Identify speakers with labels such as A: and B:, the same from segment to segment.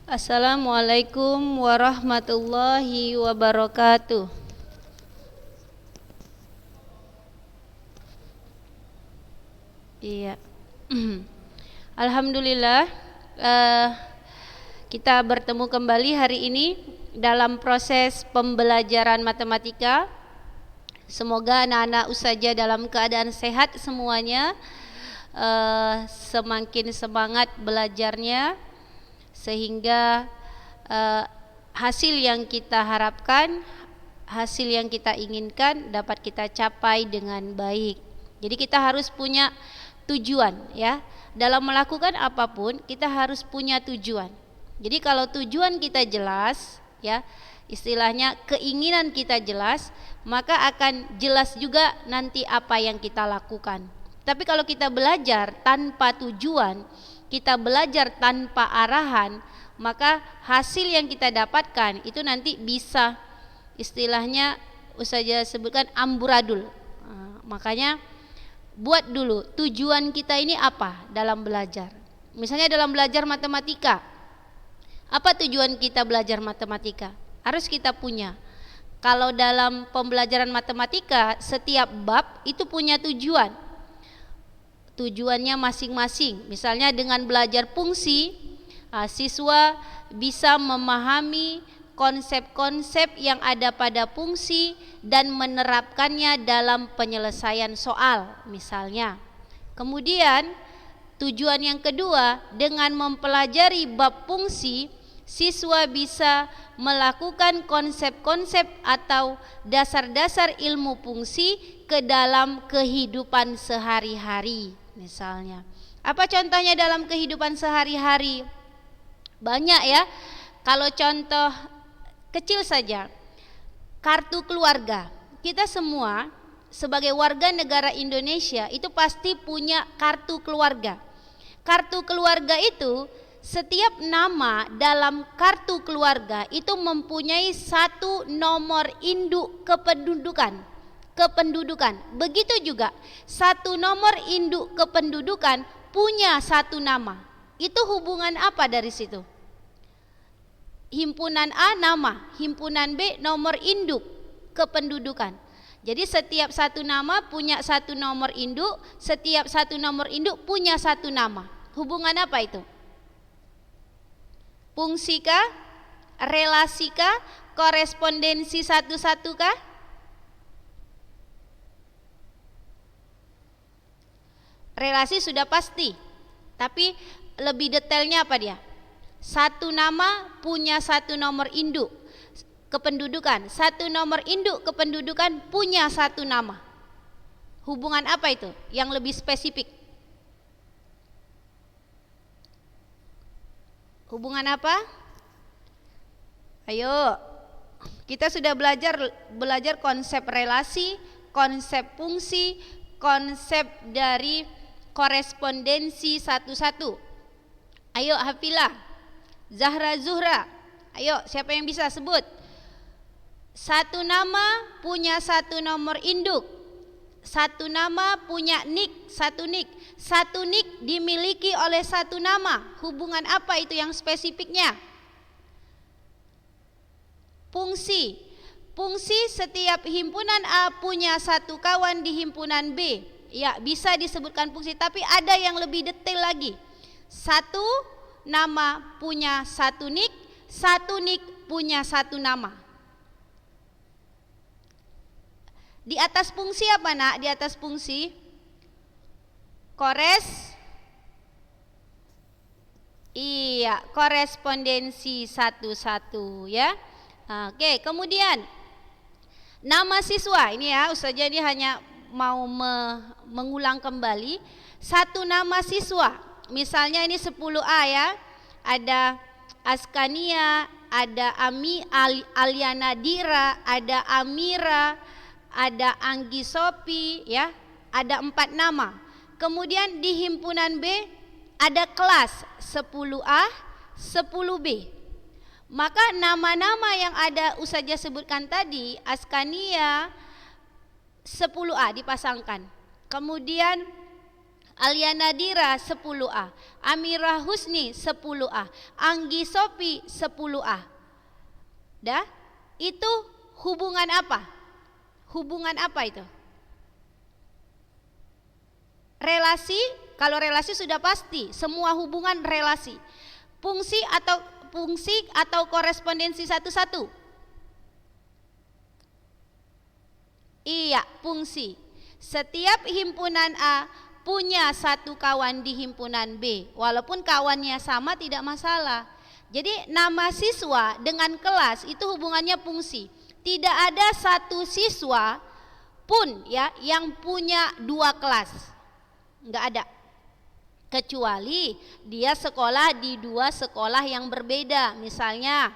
A: Assalamualaikum warahmatullahi wabarakatuh. Iya. Alhamdulillah, kita bertemu kembali hari ini dalam proses pembelajaran matematika. Semoga anak-anak usaja dalam keadaan sehat semuanya, semakin semangat belajarnya, sehingga hasil yang kita harapkan, hasil yang kita inginkan dapat kita capai dengan baik. Jadi kita harus punya tujuan, ya. Dalam melakukan apapun kita harus punya tujuan. Jadi kalau tujuan kita jelas, ya, istilahnya keinginan kita jelas, maka akan jelas juga nanti apa yang kita lakukan. Tapi kalau kita belajar tanpa tujuan, kita belajar tanpa arahan, maka hasil yang kita dapatkan itu nanti bisa, istilahnya saya sebutkan amburadul. Makanya buat dulu tujuan kita ini apa dalam belajar. Misalnya dalam belajar matematika, apa tujuan kita belajar matematika? Harus kita punya. Kalau dalam pembelajaran matematika, setiap bab itu punya tujuan. Tujuannya masing-masing. Misalnya dengan belajar fungsi, siswa bisa memahami konsep-konsep yang ada pada fungsi dan menerapkannya dalam penyelesaian soal misalnya. Kemudian tujuan yang kedua, dengan mempelajari bab fungsi, siswa bisa melakukan konsep-konsep atau dasar-dasar ilmu fungsi ke dalam kehidupan sehari-hari misalnya. Apa contohnya dalam kehidupan sehari-hari? Banyak, ya. Kalau contoh kecil saja, kartu keluarga. Kita semua sebagai warga negara Indonesia itu pasti punya kartu keluarga. Kartu keluarga itu, setiap nama dalam kartu keluarga itu mempunyai satu nomor induk kependudukan. Begitu juga satu nomor induk kependudukan punya satu nama. Itu hubungan apa dari situ? Himpunan A nama, himpunan B nomor induk kependudukan. Jadi setiap satu nama punya satu nomor induk, setiap satu nomor induk punya satu nama. Hubungan apa itu? Fungsi kah? Relasi kah? Korespondensi satu-satu kah? Relasi sudah pasti, tapi lebih detailnya apa dia? Satu nama punya satu nomor induk kependudukan, satu nomor induk kependudukan punya satu nama. Hubungan apa itu yang lebih spesifik? Hubungan apa? Ayo, kita sudah belajar konsep relasi, konsep fungsi, konsep dari korespondensi satu-satu. Ayo Hafilah, Zahra, Zuhra, ayo siapa yang bisa sebut? Satu nama punya satu nomor induk, satu nama punya nik, satu nik dimiliki oleh satu nama. Hubungan apa itu yang spesifiknya? Fungsi. Fungsi, setiap himpunan A punya satu kawan di himpunan B. Ya, bisa disebutkan fungsi, tapi ada yang lebih detail lagi. Satu nama punya satu nik punya satu nama. Di atas fungsi apa, Nak? Di atas fungsi korespondensi satu-satu, ya. Oke, kemudian nama siswa. Ini ya, Ustazah ini hanya mau mengulang kembali satu nama siswa. Misalnya ini 10A, ya. Ada Askania, ada Aliana Dira, ada Amira, ada Anggi Sopi, ya. Ada 4 nama. Kemudian di himpunan B ada kelas 10A, 10B. Maka nama-nama yang ada Ustazah sebutkan tadi, Askania 10A dipasangkan. Kemudian Alia Nadira 10A, Amirah Husni 10A, Anggi Sopi 10A. Dah? Itu hubungan apa? Hubungan apa itu? Relasi, kalau relasi sudah pasti, semua hubungan relasi. Fungsi atau korespondensi satu-satu? Iya, fungsi. Setiap himpunan A punya satu kawan di himpunan B, walaupun kawannya sama tidak masalah. Jadi nama siswa dengan kelas itu hubungannya fungsi. Tidak ada satu siswa pun ya yang punya dua kelas, nggak ada. Kecuali dia sekolah di dua sekolah yang berbeda. Misalnya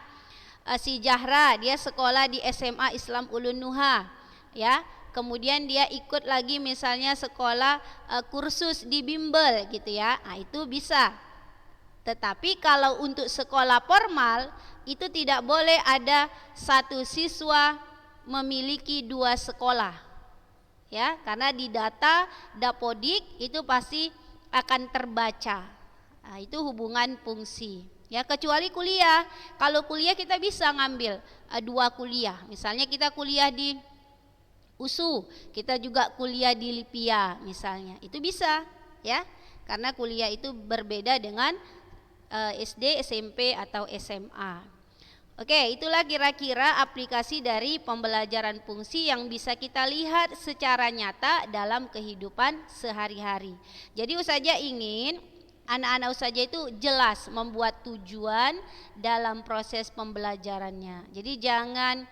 A: si Jahra dia sekolah di SMA Islam Ulun Nuha, ya. Kemudian dia ikut lagi misalnya sekolah kursus di bimbel gitu ya. Nah, itu bisa. Tetapi kalau untuk sekolah formal itu tidak boleh ada satu siswa memiliki dua sekolah. Ya, karena di data Dapodik itu pasti akan terbaca. Nah, itu hubungan fungsi. Ya, kecuali kuliah. Kalau kuliah kita bisa ngambil dua kuliah. Misalnya kita kuliah di USU, kita juga kuliah di LIPIA misalnya. Itu bisa, ya. Karena kuliah itu berbeda dengan SD, SMP atau SMA. Oke, itulah kira-kira aplikasi dari pembelajaran fungsi yang bisa kita lihat secara nyata dalam kehidupan sehari-hari. Jadi Ustazah ingin anak-anak Ustazah itu jelas membuat tujuan dalam proses pembelajarannya. Jadi jangan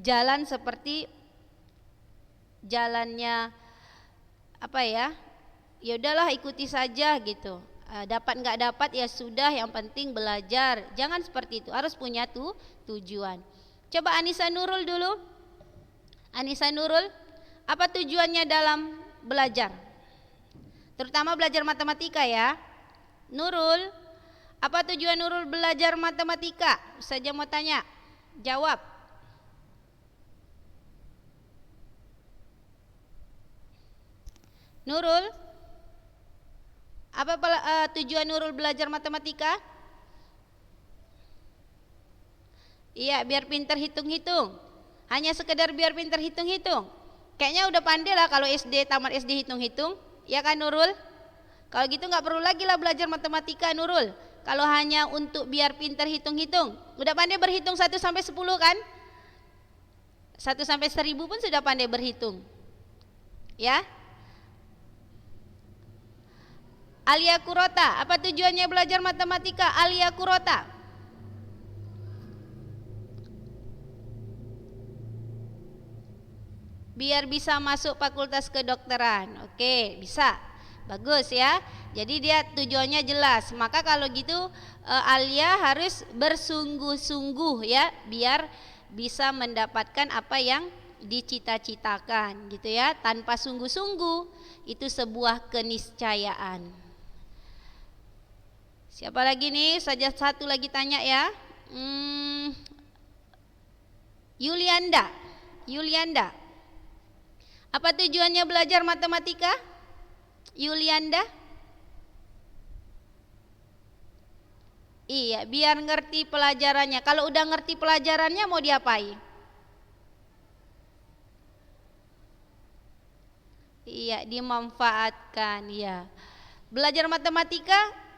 A: jalan seperti jalannya ya udahlah ikuti saja gitu. Dapat nggak dapat ya sudah, yang penting belajar. Jangan seperti itu, harus punya tujuan. Coba Anissa Nurul dulu. Anissa Nurul, apa tujuannya dalam belajar? Terutama belajar matematika ya. Nurul, apa tujuan Nurul belajar matematika? Saja mau tanya, jawab. Nurul, apa tujuan Nurul belajar matematika? Iya, biar pintar hitung-hitung. Hanya sekedar biar pintar hitung-hitung. Kayaknya udah pandai lah kalau tamat SD hitung-hitung, ya kan Nurul? Kalau gitu nggak perlu lagi lah belajar matematika Nurul. Kalau hanya untuk biar pintar hitung-hitung, udah pandai berhitung 1 sampai 10 kan? 1 sampai 1000 pun sudah pandai berhitung. Ya? Alia Kurota, apa tujuannya belajar matematika? Alia Kurota. Biar bisa masuk fakultas kedokteran. Oke, bisa. Bagus ya. Jadi dia tujuannya jelas. Maka kalau gitu Alia harus bersungguh-sungguh ya, biar bisa mendapatkan apa yang dicita-citakan gitu ya. Tanpa sungguh-sungguh itu sebuah keniscayaan. Siapa lagi nih? Saja satu lagi tanya ya. Yulianda. Apa tujuannya belajar matematika? Yulianda? Iya, biar ngerti pelajarannya. Kalau udah ngerti pelajarannya mau diapain? Iya, dimanfaatkan ya. Belajar matematika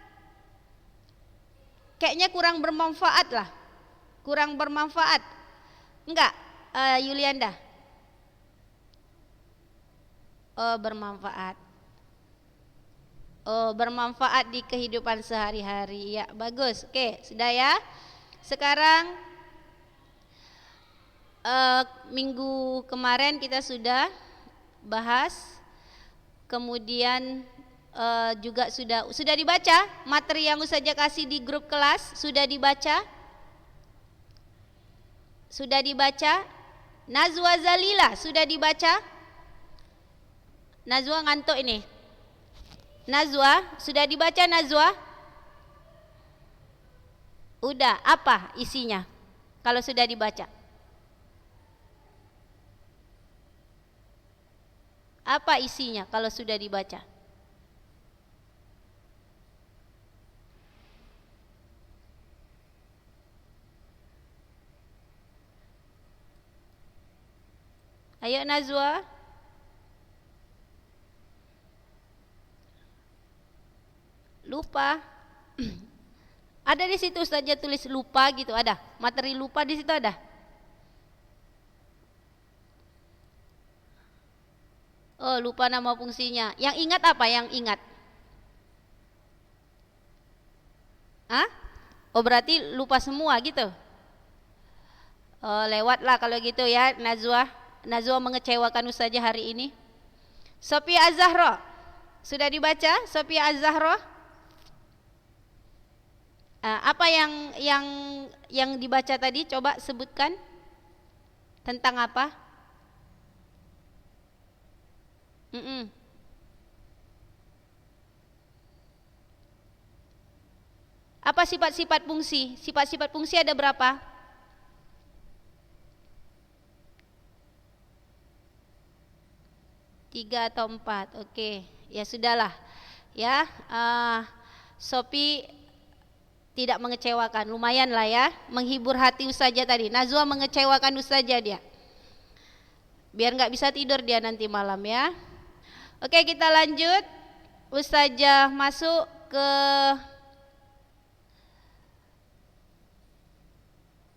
A: kayaknya kurang bermanfaat lah. Kurang bermanfaat. Enggak, Yulianda? Oh, bermanfaat. Oh, bermanfaat di kehidupan sehari-hari. Ya, bagus. Oke, sudah ya. Sekarang minggu kemarin kita sudah bahas. Kemudian juga sudah dibaca materi yang Ustazah kasih di grup kelas. Sudah dibaca? Sudah dibaca? Nazwa Zalila sudah dibaca? Nazwa ngantuk ini. Nazwa sudah dibaca? Nazwa udah. Apa isinya kalau sudah dibaca? Apa isinya kalau sudah dibaca? Ayo Najwa. Lupa. Ada di situ saja tulis lupa gitu, ada. Materi lupa di situ ada. Oh, lupa nama fungsinya. Yang ingat apa? Yang ingat? Hah? Oh, berarti lupa semua gitu. Oh, lewatlah kalau gitu ya, Najwa. Najwa mengecewakan Ustazah hari ini. Sophia Az-Zahra. Sudah dibaca Sophia Az-Zahra? Apa yang dibaca tadi? Coba sebutkan. Tentang apa? Apa sifat-sifat fungsi? Sifat-sifat fungsi ada berapa? Tiga atau empat. Oke, ya sudahlah. Ya, Sophie tidak mengecewakan, lumayan lah ya, menghibur hati Ustazah tadi. Najwa mengecewakan Ustazah dia. Biar nggak bisa tidur dia nanti malam ya. Oke, kita lanjut. Ustazah masuk ke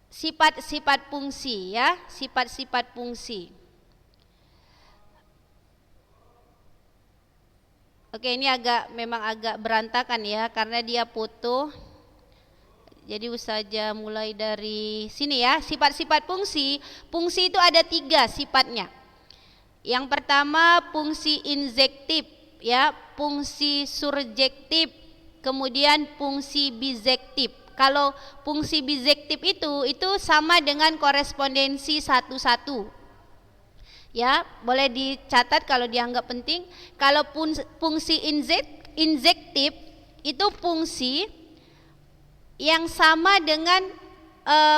A: sifat-sifat fungsi ya, sifat-sifat fungsi. Oke, ini memang agak berantakan ya karena dia foto. Jadi Ustazah mulai dari sini ya. Sifat-sifat fungsi. Fungsi itu ada 3 sifatnya. Yang pertama fungsi injektif ya, fungsi surjektif, kemudian fungsi bijektif. Kalau fungsi bijektif itu sama dengan korespondensi 1-1. Ya, boleh dicatat kalau dianggap penting. Kalau fungsi injektif itu fungsi yang sama dengan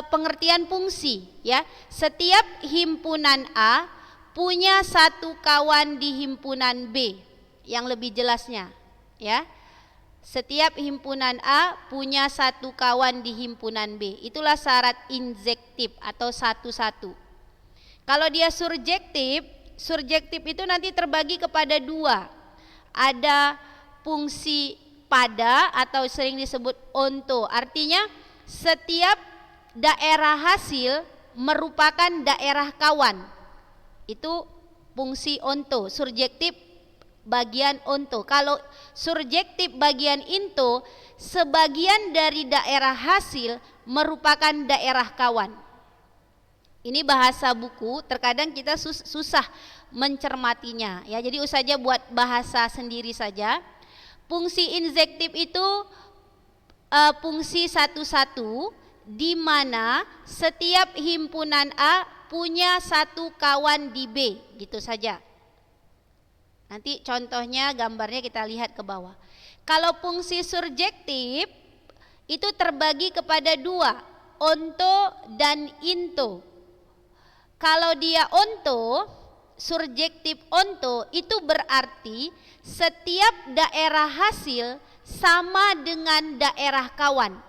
A: pengertian fungsi ya. Setiap himpunan A punya satu kawan di himpunan B. Yang lebih jelasnya ya. Setiap himpunan A punya satu kawan di himpunan B. Itulah syarat injektif atau 1-1. Kalau dia surjektif itu nanti terbagi kepada 2. Ada fungsi pada atau sering disebut onto. Artinya setiap daerah hasil merupakan daerah kawan. Itu fungsi onto, surjektif bagian onto. Kalau surjektif bagian into, sebagian dari daerah hasil merupakan daerah kawan. Ini bahasa buku, terkadang kita susah mencermatinya ya. Jadi Ustazah buat bahasa sendiri saja. Fungsi injektif itu fungsi 1-1 di mana setiap himpunan A punya satu kawan di B, gitu saja. Nanti contohnya gambarnya kita lihat ke bawah. Kalau fungsi surjektif itu terbagi kepada 2, onto dan into. Kalau dia onto, surjektif onto itu berarti setiap daerah hasil sama dengan daerah kawan.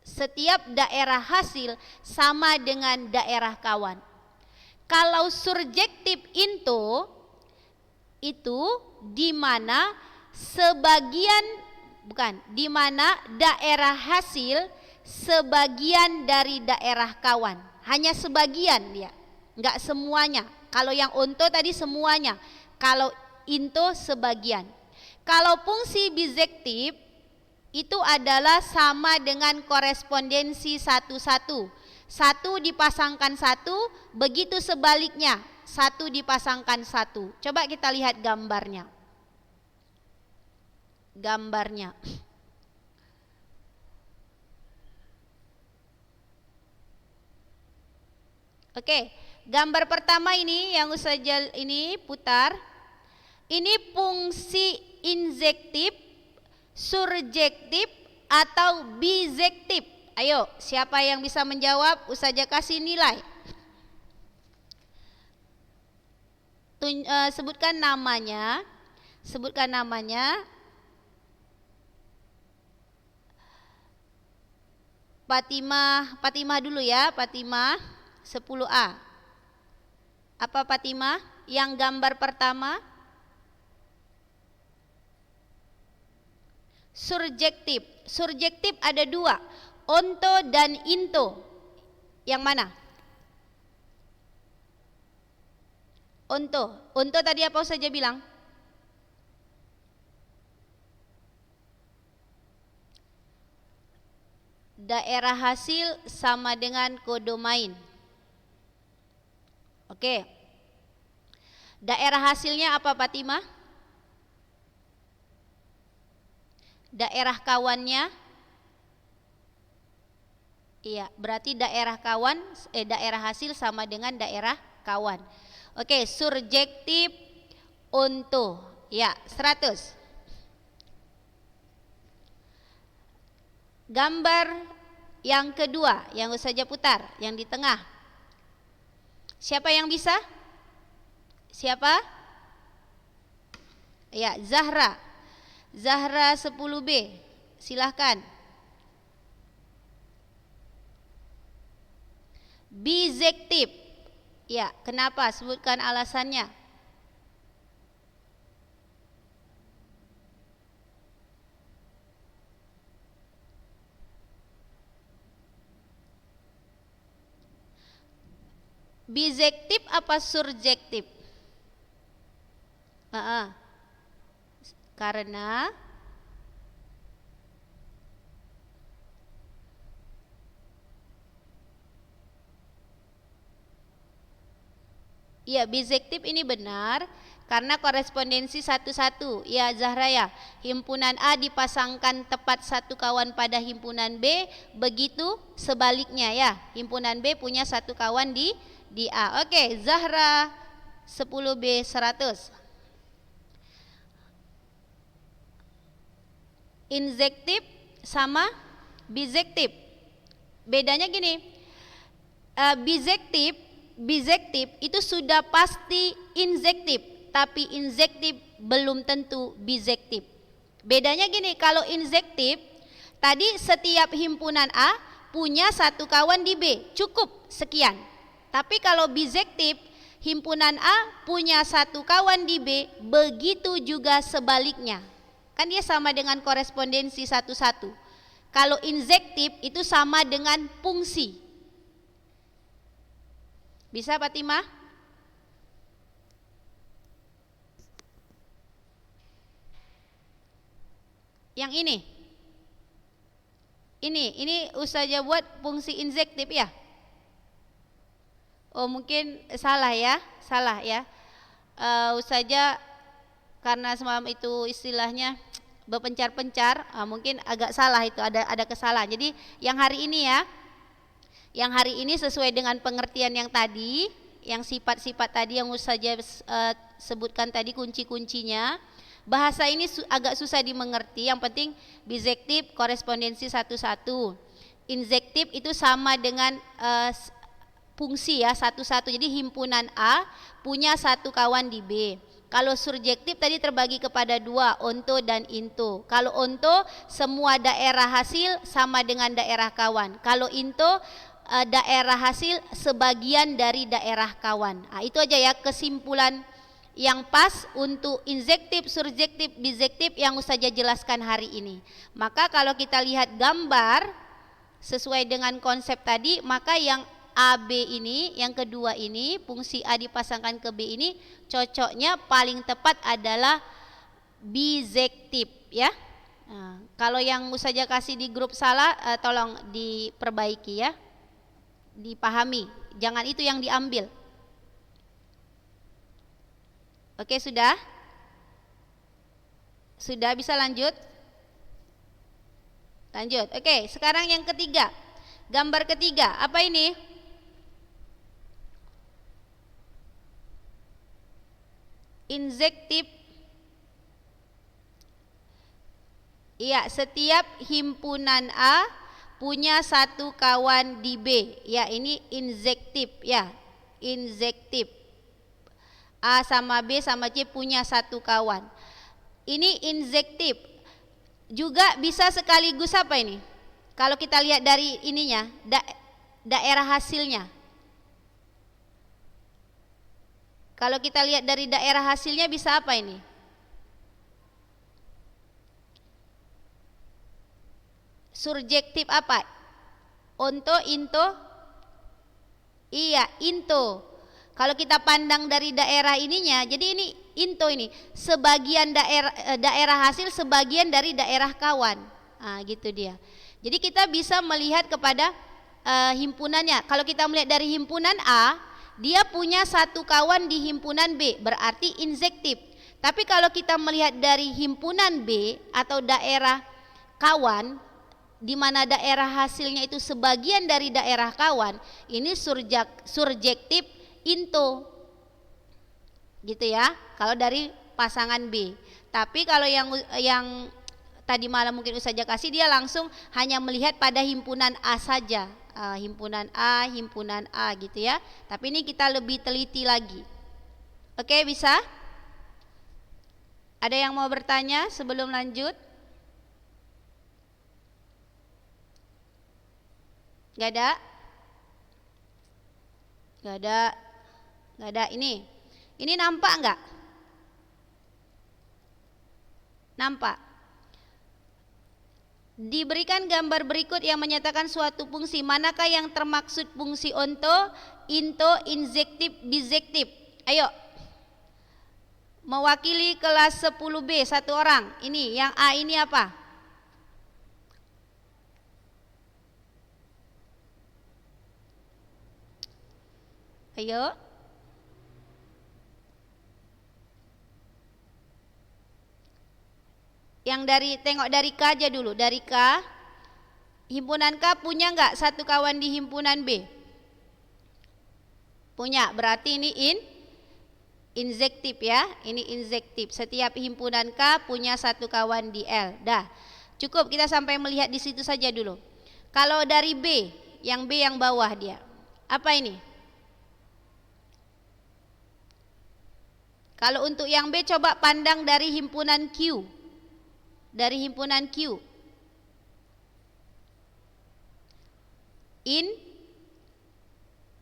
A: Setiap daerah hasil sama dengan daerah kawan. Kalau surjektif into itu di mana daerah hasil sebagian dari daerah kawan. Hanya sebagian dia, enggak semuanya. Kalau yang onto tadi semuanya, kalau into sebagian. Kalau fungsi bijektif itu adalah sama dengan korespondensi 1-1. 1 dipasangkan 1, begitu sebaliknya 1 dipasangkan 1. Coba kita lihat gambarnya. Oke, gambar pertama ini yang Ustazah ini putar. Ini fungsi injektif, surjektif atau bijektif. Ayo, siapa yang bisa menjawab? Ustazah kasih nilai. Sebutkan namanya. Sebutkan namanya. Fatimah dulu ya, Fatimah 10A. Apa Fatimah? Yang gambar pertama surjektif. Surjektif ada dua, onto dan into. Yang mana? Onto. Onto tadi apa saja bilang? Daerah hasil sama dengan kodomain. Oke. Daerah hasilnya apa Fatimah? Daerah kawannya? Iya, berarti daerah daerah hasil sama dengan daerah kawan. Oke, surjektif onto. Ya, 100. Gambar yang kedua, yang saja putar, yang di tengah. Siapa yang bisa? Siapa? Ya, Zahra. Zahra 10B. Silahkan. Bizektif. Ya, kenapa? Sebutkan alasannya. Bizektif apa surjektif? Karena ya, bizektif ini benar karena korespondensi satu-satu. Ya Zahra ya, himpunan A dipasangkan tepat satu kawan pada himpunan B, begitu sebaliknya ya. Himpunan B punya satu kawan di A. Oke, Zahra 10B 100. Injektif sama bizektif. Bedanya gini. Bizektif itu sudah pasti injektif, tapi injektif belum tentu bizektif. Bedanya gini, kalau injektif tadi setiap himpunan A punya satu kawan di B, cukup sekian. Tapi kalau bizektif, himpunan A punya satu kawan di B, begitu juga sebaliknya. Kan dia sama dengan korespondensi satu-satu. Kalau injektif itu sama dengan fungsi. Bisa Fatimah? Yang ini. Ini Ustazah buat fungsi injektif ya? Oh, mungkin salah ya. Ustazah karena semalam itu istilahnya berpencar-pencar, mungkin agak salah itu, ada kesalahan. Jadi yang hari ini ya. Yang hari ini sesuai dengan pengertian yang tadi, yang sifat-sifat tadi yang Ustazah sebutkan tadi, kunci-kuncinya. Bahasa ini agak susah dimengerti. Yang penting bizektif korespondensi satu-satu. Injektif itu sama dengan fungsi ya, satu-satu. Jadi himpunan A punya satu kawan di B. Kalau surjektif tadi terbagi kepada dua, onto dan into. Kalau onto semua daerah hasil sama dengan daerah kawan. Kalau into daerah hasil sebagian dari daerah kawan. Itu aja ya kesimpulan yang pas untuk injektif, surjektif, bizektif yang Ustazah jelaskan hari ini. Maka kalau kita lihat gambar sesuai dengan konsep tadi, maka yang AB ini, yang kedua ini, fungsi A dipasangkan ke B ini, cocoknya paling tepat adalah bizektif ya. Kalau yang Ustazah kasih di grup salah, tolong diperbaiki ya. Dipahami, jangan itu yang diambil. Oke, sudah bisa lanjut. Oke, sekarang yang ketiga, gambar ketiga, apa ini? Injektif. Iya, setiap himpunan A punya satu kawan di B. Ya, ini injektif ya. Injektif. A sama B sama C punya satu kawan. Ini injektif. Juga bisa sekaligus apa ini? Kalau kita lihat dari ininya, daerah hasilnya. Kalau kita lihat dari daerah hasilnya bisa apa ini? Surjektif apa? Onto, into? Iya, into. Kalau kita pandang dari daerah ininya, jadi ini into ini sebagian daerah hasil, sebagian dari daerah kawan. Gitu dia. Jadi kita bisa melihat kepada himpunannya. Kalau kita melihat dari himpunan A, dia punya satu kawan di himpunan B, berarti injektif. Tapi kalau kita melihat dari himpunan B atau daerah kawan, di mana daerah hasilnya itu sebagian dari daerah kawan, ini surjektif into, gitu ya. Kalau dari pasangan B. Tapi kalau yang tadi malam mungkin Ustazah kasih, dia langsung hanya melihat pada himpunan A saja, himpunan A gitu ya. Tapi ini kita lebih teliti lagi. Oke, bisa? Ada yang mau bertanya sebelum lanjut? Gak ada? Gak ada. Gak ada. Ini nampak nggak? Nampak. Diberikan gambar berikut yang menyatakan suatu fungsi. Manakah yang termaksud fungsi onto, into, injektif, bijektif? Ayo. Mewakili kelas 10B satu orang. Ini yang A ini apa? Ayo. Yang tengok dari K aja dulu. Dari K, himpunan K punya nggak satu kawan di himpunan B? Punya, berarti ini injektif ya. Ini injektif. Setiap himpunan K punya satu kawan di L. Dah, cukup kita sampai melihat di situ saja dulu. Kalau dari B yang bawah dia, apa ini? Kalau untuk yang B coba pandang dari himpunan Q. Dari himpunan Q.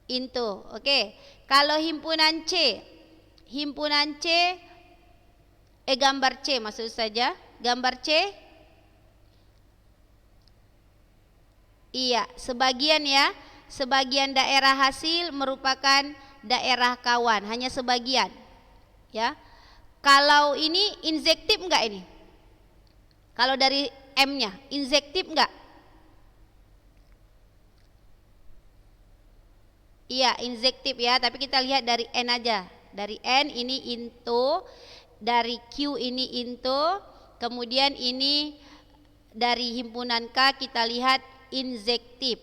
A: Into. Oke. Kalau himpunan C. Himpunan C, gambar C maksud saja. Gambar C. Iya, sebagian ya. Sebagian daerah hasil merupakan daerah kawan, hanya sebagian. Ya. Kalau ini injektif enggak ini? Kalau dari M-nya injektif enggak? Iya, injektif ya, tapi kita lihat dari N aja. Dari N ini into, dari Q ini into, kemudian ini dari himpunan K kita lihat injektif.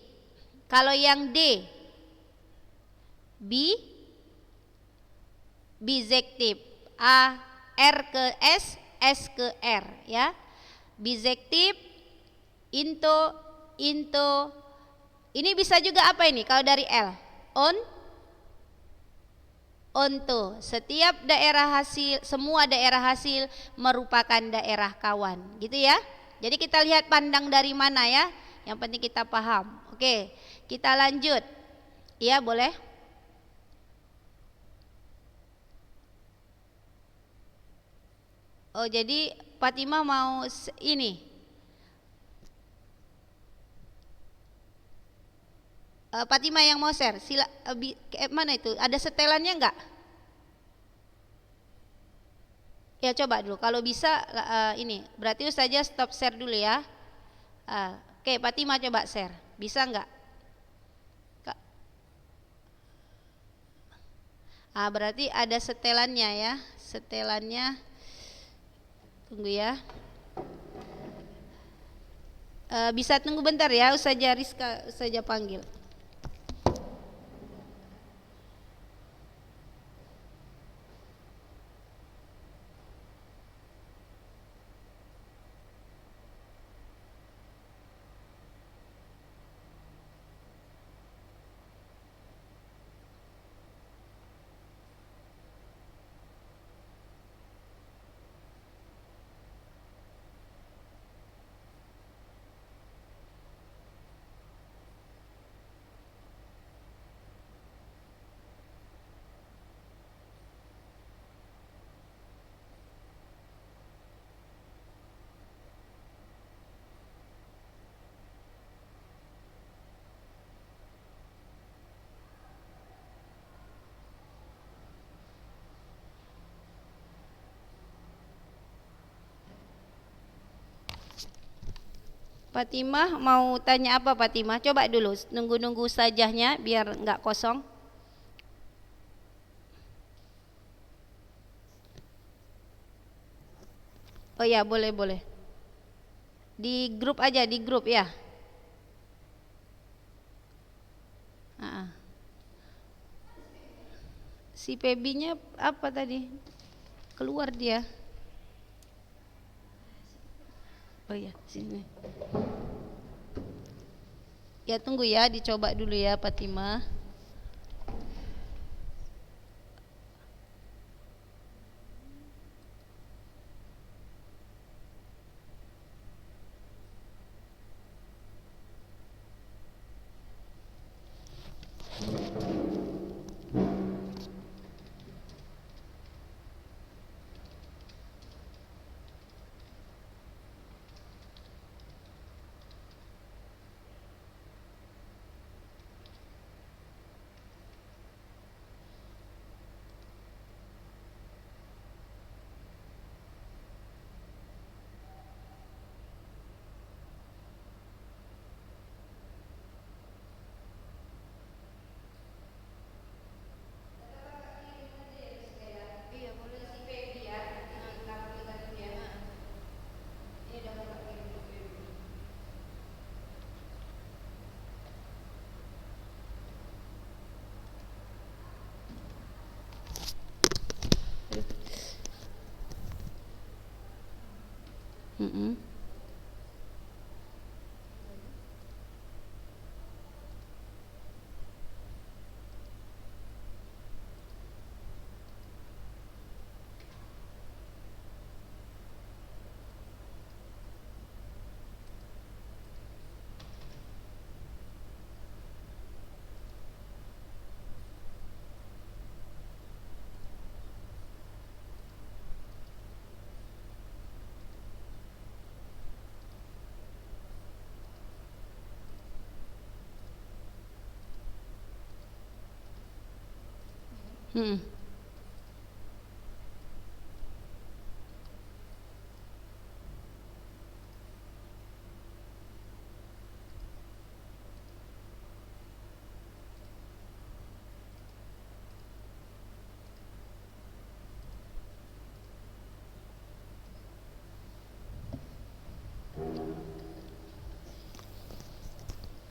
A: Kalau yang D bijektif. A, R ke S, S ke R ya. Bijektif, into. Ini bisa juga apa ini kalau dari L? Onto. Setiap daerah hasil, semua daerah hasil merupakan daerah kawan, gitu ya. Jadi kita lihat pandang dari mana ya. Yang penting kita paham. Oke, kita lanjut. Iya, boleh. Oh, jadi Fatimah mau ini. Fatimah yang mau share. Mana itu? Ada setelannya enggak? Ya, coba dulu. Kalau bisa ini. Berarti Ustazah stop share dulu ya. Oke, Fatimah coba share. Bisa enggak? Berarti ada setelannya ya. Setelannya. Tunggu ya. Bisa tunggu bentar ya, Ustazah Rizka saja panggil. Fatimah mau tanya apa Fatimah? Coba dulu nunggu-nunggu sajahnya biar nggak kosong. Oh ya, boleh. Di grup aja, di grup ya. Si Pebinya apa tadi? Keluar dia. Oh ya, sini. Ya tunggu ya, dicoba dulu ya Fatimah.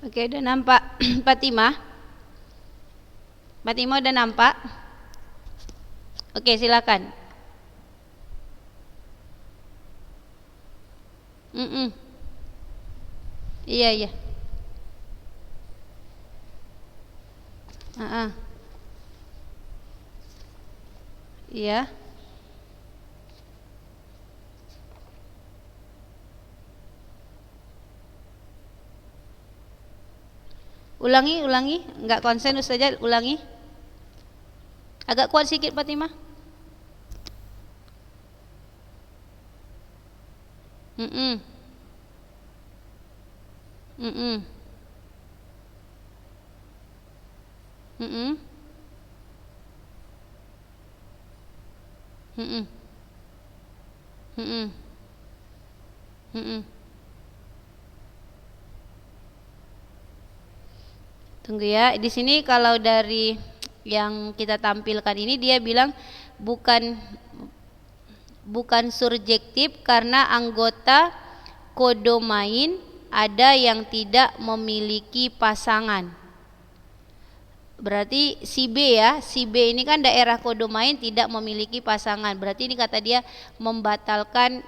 A: Oke, udah nampak Fatimah? Fatimah udah nampak? Oke, silakan. Iya, iya. Iya. Ulangi, nggak konsen Ustazah, ulangi. Agak kuat sedikit Fatimah. Tunggu ya. Di sini kalau dari yang kita tampilkan ini dia bilang bukan surjektif karena anggota kodomain ada yang tidak memiliki pasangan. Berarti si B ya, si B ini kan daerah kodomain tidak memiliki pasangan. Berarti ini kata dia membatalkan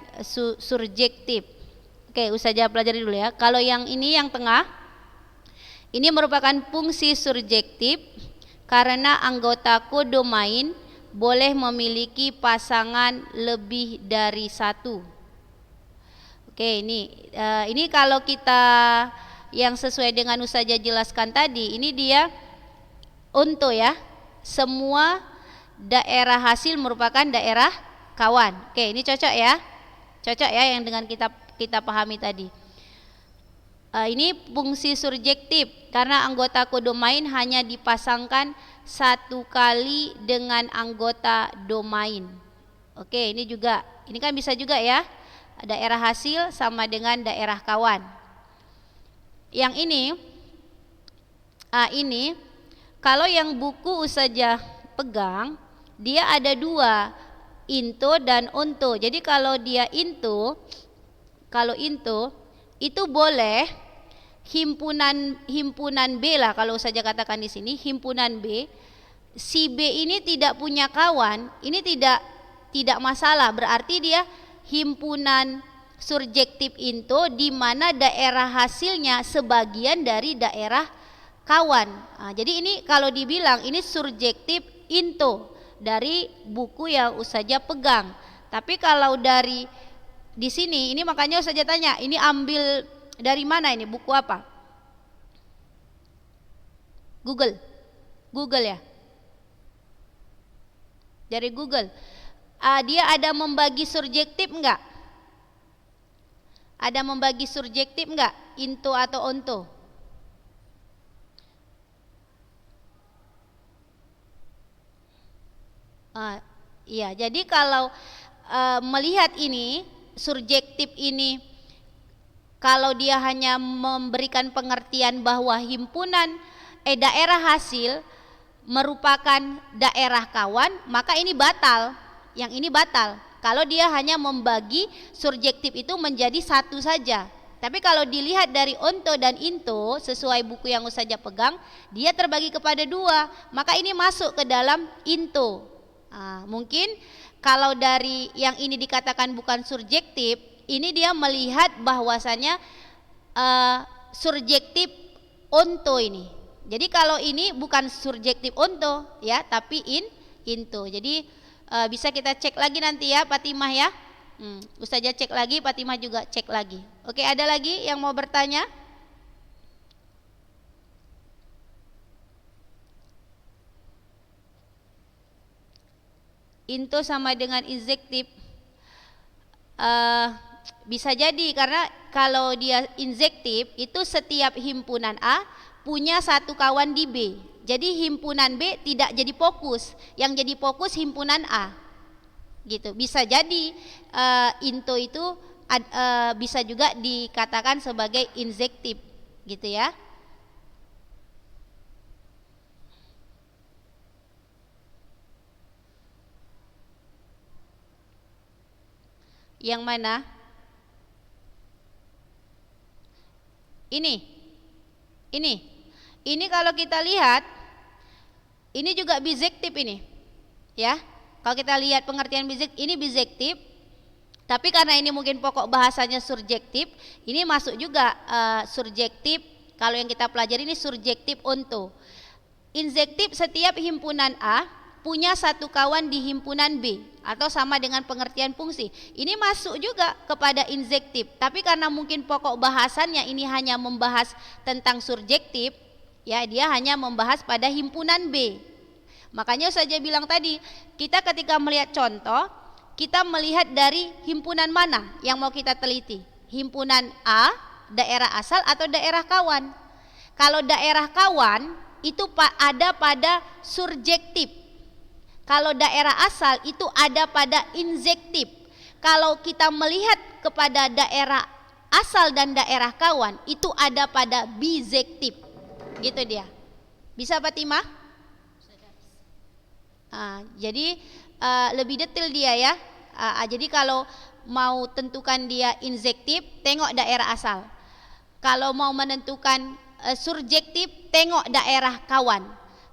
A: surjektif. Oke, Ustazah pelajari dulu ya. Kalau yang ini yang tengah, ini merupakan fungsi surjektif karena anggota kodomain boleh memiliki pasangan lebih dari satu. Oke, ini kalau kita yang sesuai dengan Ustazah jelaskan tadi, ini dia untuk ya, semua daerah hasil merupakan daerah kawan. Oke, ini cocok ya yang dengan kita pahami tadi. Ini fungsi surjektif karena anggota kodomain hanya dipasangkan satu kali dengan anggota domain. Oke, ini kan bisa juga ya, daerah hasil sama dengan daerah kawan. Yang ini kalau yang buku Ustazah pegang, dia ada dua, into dan onto. Jadi kalau dia into itu boleh himpunan B lah, kalau saja katakan di sini himpunan B. Si B ini tidak punya kawan, ini tidak masalah, berarti dia himpunan surjektif into di mana daerah hasilnya sebagian dari daerah kawan. Nah, jadi ini kalau dibilang ini surjektif into dari buku yang Ustazah pegang. Tapi kalau dari di sini, ini makanya Ustazah tanya, ini ambil dari mana ini, buku apa? Google ya? Dari Google. Dia ada membagi surjektif enggak? Ada membagi surjektif enggak? Into atau onto? Iya, jadi kalau melihat ini surjektif ini, kalau dia hanya memberikan pengertian bahwa daerah hasil merupakan daerah kawan, maka ini batal. Yang ini batal. Kalau dia hanya membagi surjektif itu menjadi satu saja. Tapi kalau dilihat dari onto dan into sesuai buku yang Ustazah pegang, dia terbagi kepada dua, maka ini masuk ke dalam into. Mungkin kalau dari yang ini dikatakan bukan surjektif, ini dia melihat bahwasanya surjektif onto ini. Jadi kalau ini bukan surjektif onto ya, tapi into. Jadi bisa kita cek lagi nanti ya Fatimah ya. Ustazah cek lagi, Fatimah juga cek lagi. Oke, ada lagi yang mau bertanya? Into sama dengan injektif, bisa jadi karena kalau dia injektif itu setiap himpunan A punya satu kawan di B. Jadi himpunan B tidak jadi fokus, yang jadi fokus himpunan A. Gitu. Bisa jadi into itu bisa juga dikatakan sebagai injektif, gitu ya. Yang mana? Ini kalau kita lihat, ini juga bijektif ini, ya. Kalau kita lihat pengertian bijektif, ini bijektif. Tapi karena ini mungkin pokok bahasanya surjektif, ini masuk juga surjektif. Kalau yang kita pelajari ini surjektif onto. Injektif, setiap himpunan A punya satu kawan di himpunan B, atau sama dengan pengertian fungsi. Ini masuk juga kepada injektif. Tapi karena mungkin pokok bahasannya ini hanya membahas tentang surjektif, ya, dia hanya membahas pada himpunan B. Makanya saja bilang tadi, kita ketika melihat contoh, kita melihat dari himpunan mana yang mau kita teliti. Himpunan A, daerah asal atau daerah kawan. Kalau daerah kawan itu ada pada surjektif. Kalau daerah asal itu ada pada injektif. Kalau kita melihat kepada daerah asal dan daerah kawan itu ada pada bijektif. Gitu dia. Bisa Fatimah? Jadi lebih detail dia ya. Jadi kalau mau tentukan dia injektif, tengok daerah asal. Kalau mau menentukan surjektif, tengok daerah kawan.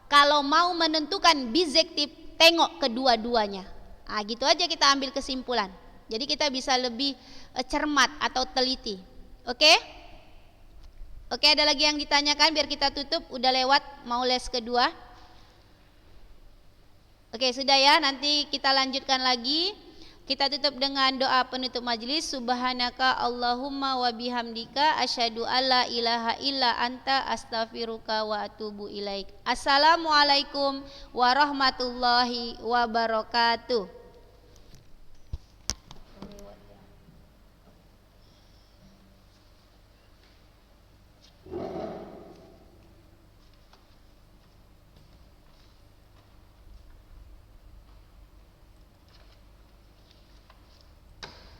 A: Kalau mau menentukan bijektif, tengok kedua-duanya. Gitu aja kita ambil kesimpulan. Jadi kita bisa lebih cermat atau teliti. Oke? Oke, ada lagi yang ditanyakan biar kita tutup, udah lewat mau les kedua. Oke, sudah ya, nanti kita lanjutkan lagi. Kita tutup dengan doa penutup majelis. Subhanaka Allahumma wa bihamdika asyhadu alla ilaha illa anta astaghfiruka wa atubu ilaik. Assalamualaikum warahmatullahi wabarakatuh.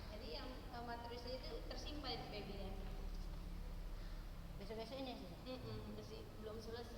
A: Jadi yang materi itu tersimpan di PB-nya. Besok-besok masih belum selesai.